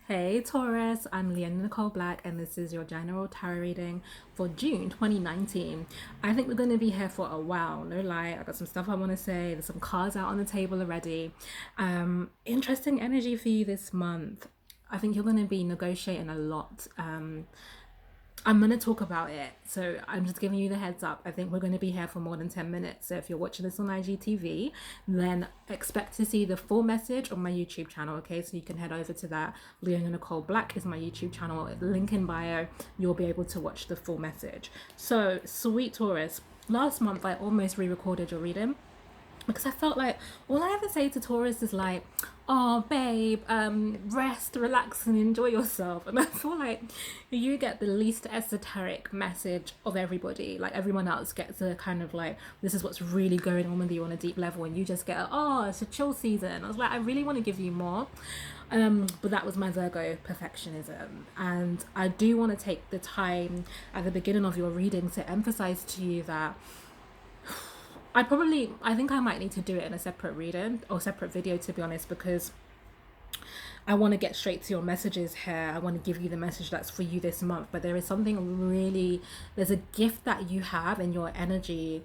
Hey Taurus, I'm Leanna Nicole Black, and this is your general tarot reading for June 2019. I think we're going to be here for a while, no lie. I got some stuff I want to say, there's some cards out on the table already. Interesting energy for you this month. I think you're going to be negotiating a lot. I'm going to talk about it. So I'm just giving you the heads up. I think we're going to be here for more than 10 minutes. So if you're watching this on IGTV, then expect to see the full message on my YouTube channel. Okay, so you can head over to that. Leona Nicole Black is my YouTube channel. Link in bio. You'll be able to watch the full message. So, sweet Taurus, last month I almost re-recorded your reading because I felt like all I ever say to Taurus is like, oh babe, rest, relax and enjoy yourself. And I feel like you get the least esoteric message of everybody. Like everyone else gets a kind of like, this is what's really going on with you on a deep level, and you just get oh, it's a chill season. I was like, I really want to give you more. But that was my Virgo perfectionism, and I do want to take the time at the beginning of your reading to emphasize to you that I think I might need to do it in a separate reading or separate video, to be honest, because I want to get straight to your messages here. I want to give you the message that's for you this month. But there is something really, there's a gift that you have in your energy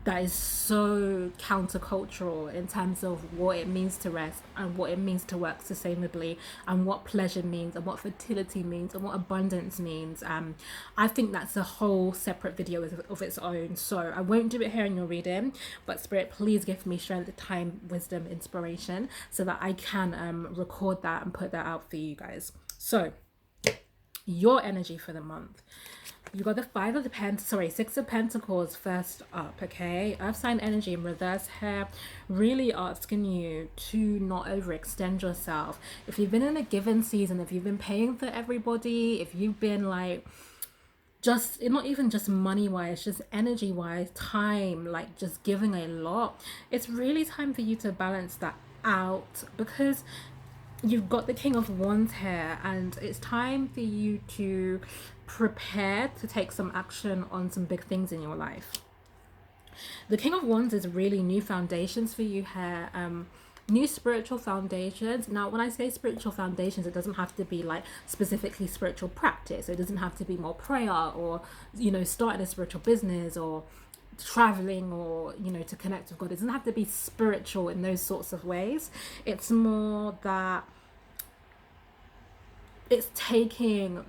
that is so countercultural in terms of what it means to rest and what it means to work sustainably and what pleasure means and what fertility means and what abundance means. I think that's a whole separate video of its own. So I won't do it here in your reading, but Spirit, please give me strength, time, wisdom, inspiration so that I can record that and put that out for you guys. So your energy for the month. You got the Six of Pentacles first up, okay? Earth sign energy in reverse here, really asking you to not overextend yourself. If you've been in a given season, if you've been paying for everybody, if you've been like, just not even just money wise, just energy wise, time, like just giving a lot, it's really time for you to balance that out, because you've got the King of Wands here, and it's time for you to prepare to take some action on some big things in your life. The King of Wands is really new foundations for you here, new spiritual foundations. Now when I say spiritual foundations, it doesn't have to be like specifically spiritual practice. It doesn't have to be more prayer or, you know, starting a spiritual business or traveling or, you know, to connect with God. It doesn't have to be spiritual in those sorts of ways. It's more that it's taking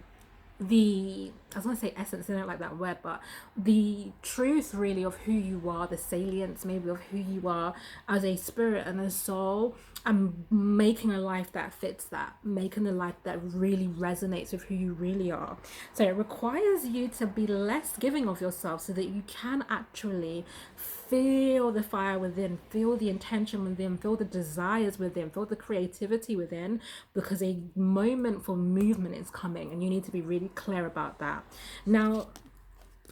the, I was going to say essence, I don't like that word, but the truth really of who you are, the salience maybe of who you are as a spirit and a soul, and making a life that fits that, making a life that really resonates with who you really are. So it requires you to be less giving of yourself so that you can actually feel the fire within, feel the intention within, feel the desires within, feel the creativity within, because a moment for movement is coming and you need to be really clear about that. Now,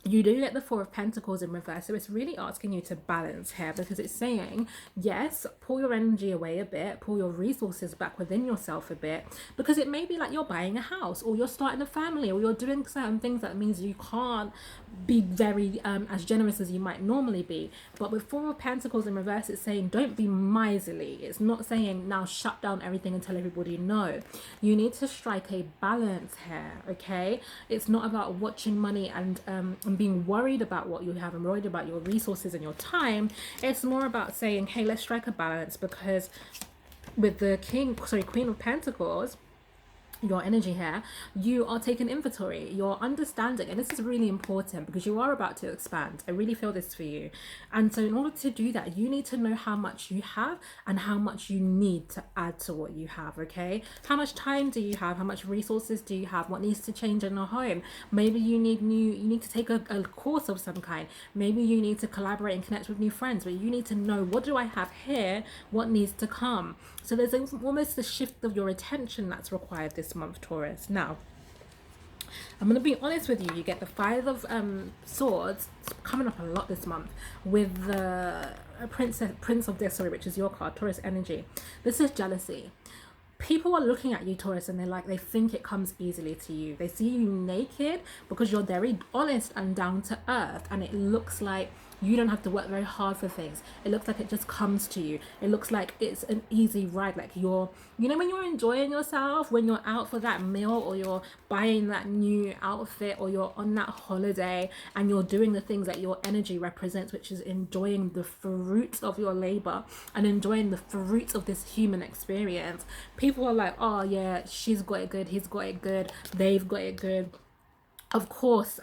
you do get the Four of Pentacles in reverse, so it's really asking you to balance here, because it's saying, yes, pull your energy away a bit, pull your resources back within yourself a bit, because it may be like you're buying a house or you're starting a family or you're doing certain things that means you can't be very as generous as you might normally be. But with Four of Pentacles in reverse, it's saying don't be miserly. It's not saying now shut down everything and tell everybody no. You need to strike a balance here, okay? It's not about watching money and being worried about what you have and worried about your resources and your time. It's more about saying, hey, let's strike a balance, because with the Queen of Pentacles, your energy here, you are taking inventory, you're understanding, and this is really important because you are about to expand. I really feel this for you. And so in order to do that, you need to know how much you have and how much you need to add to what you have, okay? How much time do you have? How much resources do you have? What needs to change in your home? Maybe you need to take a course of some kind. Maybe you need to collaborate and connect with new friends, but you need to know, what do I have here? What needs to come? So there's almost a shift of your attention that's required this month, Taurus. Now, I'm going to be honest with you. You get the Five of Swords coming up a lot this month with the Prince of Sorry, which is your card, Taurus energy. This is jealousy. People are looking at you, Taurus, and they think it comes easily to you. They see you naked because you're very honest and down to earth, and it looks like You don't have to work very hard for things. It looks like it just comes to you. It looks like it's an easy ride. Like you're, you know, when you're enjoying yourself, when you're out for that meal, or you're buying that new outfit, or you're on that holiday and you're doing the things that your energy represents, which is enjoying the fruits of your labor and enjoying the fruits of this human experience. People are like, oh yeah, she's got it good, he's got it good, they've got it good. Of course,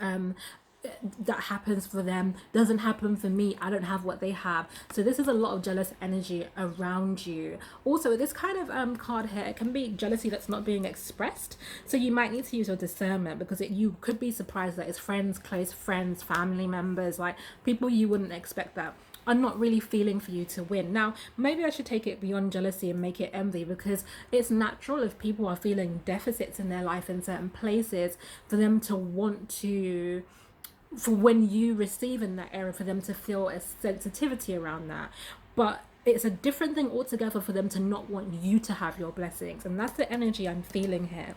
that happens for them doesn't happen for me. I don't have what they have. So this is a lot of jealous energy around you. Also, this kind of card here, it can be jealousy that's not being expressed, so you might need to use your discernment, because you could be surprised that it's friends, close friends, family members, like people you wouldn't expect that are not really feeling for you to win. Now, maybe I should take it beyond jealousy and make it envy, because it's natural if people are feeling deficits in their life in certain places for them to want to, for when you receive in that area, for them to feel a sensitivity around that. But it's a different thing altogether for them to not want you to have your blessings. And that's the energy I'm feeling here.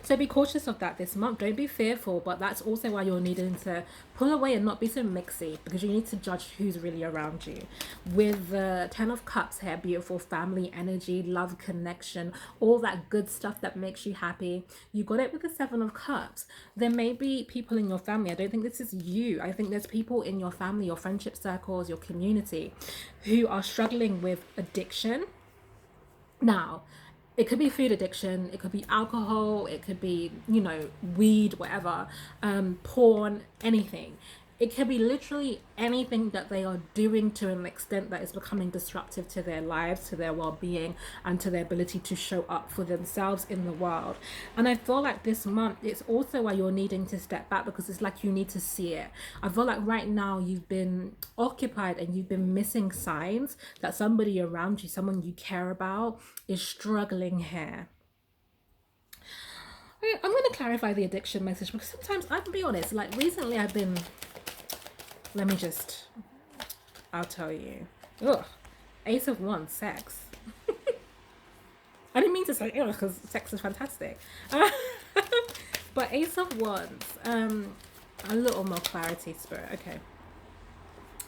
So be cautious of that this month. Don't be fearful, but that's also why you're needing to pull away and not be so mixy, because you need to judge who's really around you. With the 10 of Cups here, beautiful family energy, love, connection, all that good stuff that makes you happy. You got it with the 7 of Cups. There may be people in your family. I don't think this is you. I think there's people in your family, your friendship circles, your community, who are struggling with addiction. Now, it could be food addiction, it could be alcohol, it could be, you know, weed, whatever, porn, anything. It could be literally anything that they are doing to an extent that is becoming disruptive to their lives, to their well-being, and to their ability to show up for themselves in the world. And I feel like this month, it's also why you're needing to step back, because it's like you need to see it. I feel like right now you've been occupied and you've been missing signs that somebody around you, someone you care about, is struggling here. I'm going to clarify the addiction message, because sometimes, I can be honest, like recently I've been, let me just, I'll tell you. Ugh. Ace of Wands, sex. I didn't mean to say ugh, because sex is fantastic. But Ace of Wands, a little more clarity, Spirit. Okay.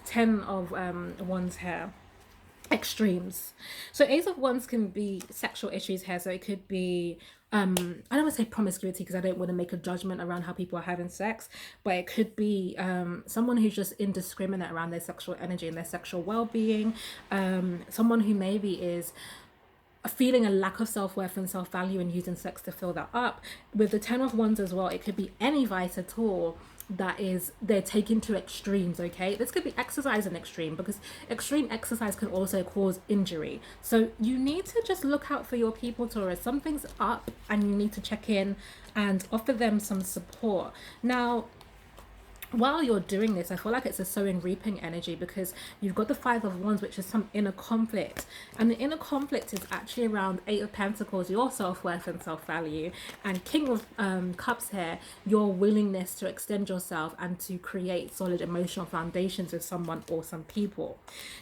10 of Wands here. Extremes. So Ace of Wands can be sexual issues here. So it could be I don't want to say promiscuity, because I don't want to make a judgment around how people are having sex, but it could be someone who's just indiscriminate around their sexual energy and their sexual well-being, someone who maybe is feeling a lack of self-worth and self-value and using sex to fill that up. With the 10 of Wands as well, it could be any vice at all that is they're taking to extremes. Okay, this could be exercise and extreme, because extreme exercise can also cause injury. So you need to just look out for your people, Taurus. Something's up and you need to check in and offer them some support. Now, while you're doing this, I feel like it's a sowing reaping energy, because you've got the 5 of Wands, which is some inner conflict, and the inner conflict is actually around 8 of Pentacles, your self-worth and self-value, and King of Cups here, your willingness to extend yourself and to create solid emotional foundations with someone or some people.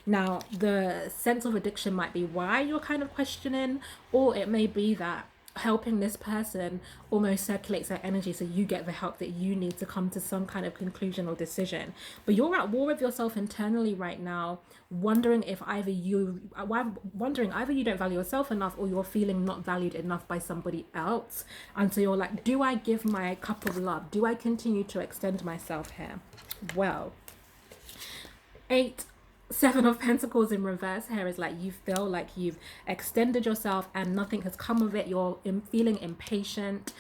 Now, the sense of addiction might be why you're kind of questioning, or it may be that helping this person almost circulates their energy, so you get the help that you need to come to some kind of conclusion or decision. But you're at war with yourself internally right now, wondering if either you don't value yourself enough, or you're feeling not valued enough by somebody else. And so you're like, do I give my cup of love? Do I continue to extend myself here? Well, 7 of Pentacles in reverse here is like you feel like you've extended yourself and nothing has come of it. You're feeling impatient.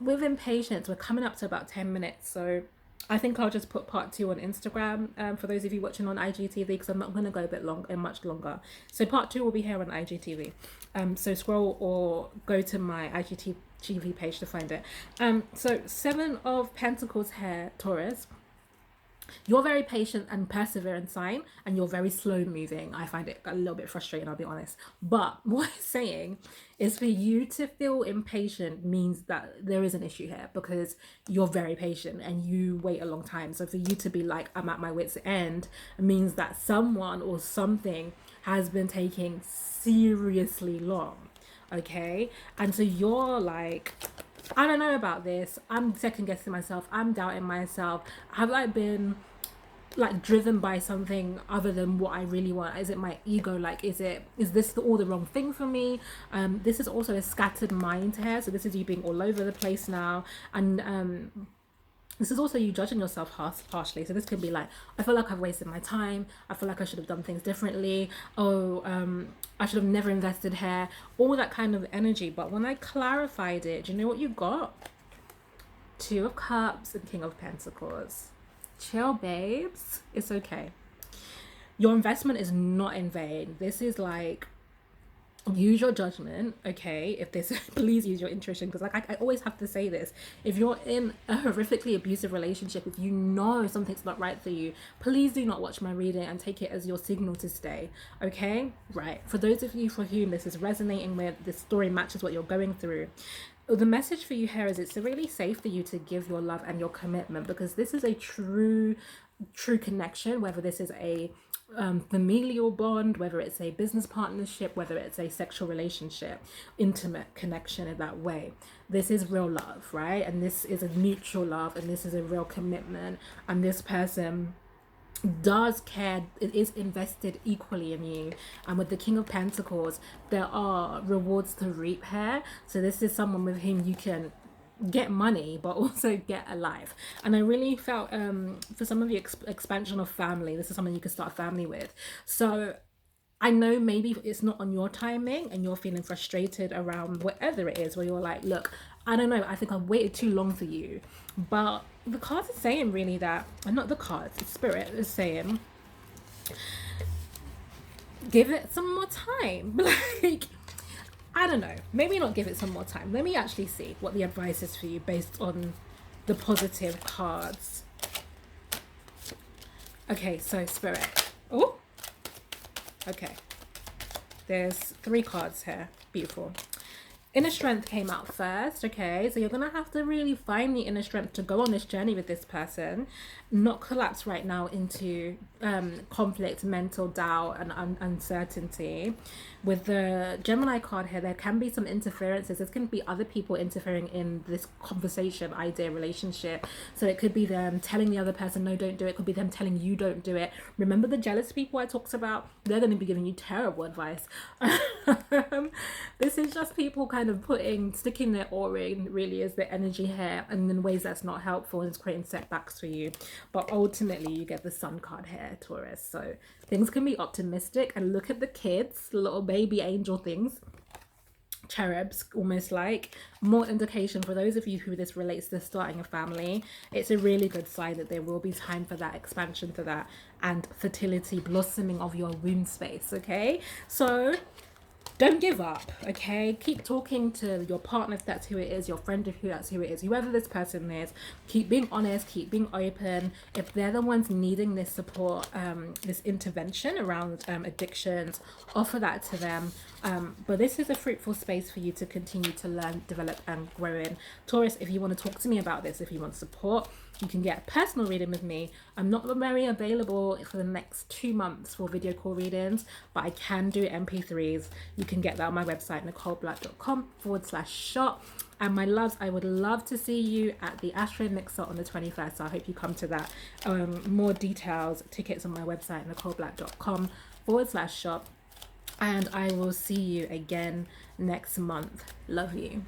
With impatience, we're coming up to about 10 minutes. So I think I'll just put part 2 on Instagram for those of you watching on IGTV, because I'm not going to go a bit long and much longer. So part 2 will be here on IGTV. So scroll or go to my IGTV page to find it. So 7 of Pentacles here, Taurus. You're very patient and persevering sign, and you're very slow moving. I find it a little bit frustrating, I'll be honest. But what I'm saying is, for you to feel impatient means that there is an issue here, because you're very patient and you wait a long time. So for you to be like, I'm at my wit's end, means that someone or something has been taking seriously long. Okay? And so you're like, I don't know about this. I'm second guessing myself. I'm doubting myself. Have I been like driven by something other than what I really want? Is it my ego? Like, is this all the wrong thing for me? This is also a scattered mind here, so this is you being all over the place now, and this is also you judging yourself harshly. So this could be like, I feel like I've wasted my time. I feel like I should have done things differently. Oh, I should have never invested here. All that kind of energy. But when I clarified it, do you know what you got? Two of Cups and King of Pentacles. Chill, babes. It's okay. Your investment is not in vain. This is like, use your judgment, okay? If this, please use your intuition, because like I always have to say this, if you're in a horrifically abusive relationship, if you know something's not right for you, please do not watch my reading and take it as your signal to stay, okay? Right, for those of you for whom this is resonating with, this story matches what you're going through, the message for you here is it's really safe for you to give your love and your commitment, because this is a true connection, whether this is a familial bond, whether it's a business partnership, whether it's a sexual relationship, intimate connection in that way. This is real love, right? And this is a mutual love, and this is a real commitment, and this person does care, it is invested equally in you. And with the King of Pentacles, there are rewards to reap here. So this is someone with whom you can get money but also get a life. And I really felt for some of the expansion of family, this is someone you could start a family with. So I know maybe it's not on your timing and you're feeling frustrated around whatever it is, where you're like, look, I don't know, I think I've waited too long for you. But the cards are saying really that, and not the cards, the spirit is saying, give it some more time. Like, I don't know, maybe not give it some more time. Let me actually see what the advice is for you based on the positive cards. Okay, so spirit. Oh, okay. There's 3 cards here. Beautiful. Inner strength came out first, okay? So you're going to have to really find the inner strength to go on this journey with this person, not collapse right now into conflict, mental doubt, and uncertainty. With the Gemini card here, there can be some interferences. There's going to be other people interfering in this conversation, idea, relationship. So it could be them telling the other person, no, don't do it. It could be them telling you, don't do it. Remember the jealous people I talked about? They're going to be giving you terrible advice. This is just people kind of sticking their oar in, really, is the energy here, and in ways that's not helpful, and it's creating setbacks for you. But ultimately you get the Sun card here, Taurus. So things can be optimistic, and look at the kids, little baby angel things, cherubs, almost like more indication for those of you who this relates to starting a family. It's a really good sign that there will be time for that expansion, for that, and fertility, blossoming of your womb space. Okay, so don't give up, okay? Keep talking to your partner if that's who it is, your friend if that's who it is, whoever this person is. Keep being honest, keep being open. If they're the ones needing this support, this intervention around addictions, offer that to them. But this is a fruitful space for you to continue to learn, develop, and grow in. Taurus, if you want to talk to me about this, if you want support, you can get a personal reading with me. I'm not very available for the next 2 months for video call readings, but I can do MP3s. You can get that on my website, nicoleblack.com/shop. And my loves, I would love to see you at the AStROMIXER on the 21st. So I hope you come to that. More details, tickets on my website, nicoleblack.com/shop. And I will see you again next month. Love you.